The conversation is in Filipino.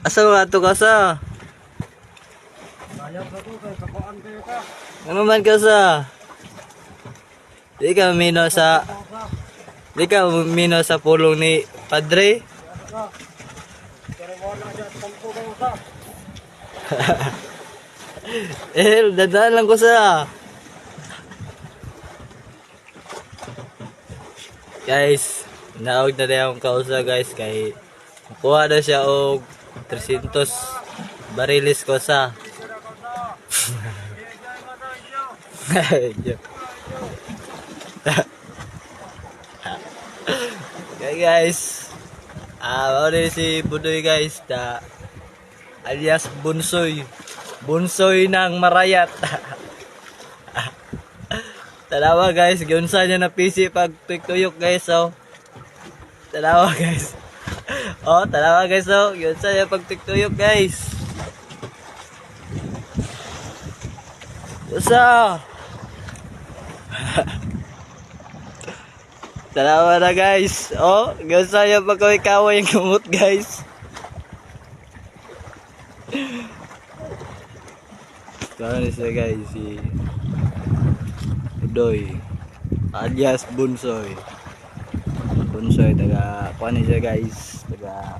Asa mo ato ka sa? Ayaw ka to, kay kakuan kayo ka. Ano man ka sa? Di ka mino sa... Di ka mino sa pulong ni Padre? Pero wala dyan, tampo kayo ka. Dadaan lang ko sa... Guys, naog na tayo akong kausa guys kay kuha na siya og 300 barilis ko sa. Okay guys, rin si Budoy guys, alias Bunsoy. Bunsoy ng Marayat. Talawa guys, giunsa niya na PC pag tuyok guys, oh. Talawa guys. Oh, talawa guys, oh. Giunsa niya pag tuyok guys. Usa. Talawa na guys. Oh, giunsa niya pag kaway yung kumot guys. Kaya siya guys, si Budoy alias Bunsoy. Bunsoy taga kuan siya guys, taga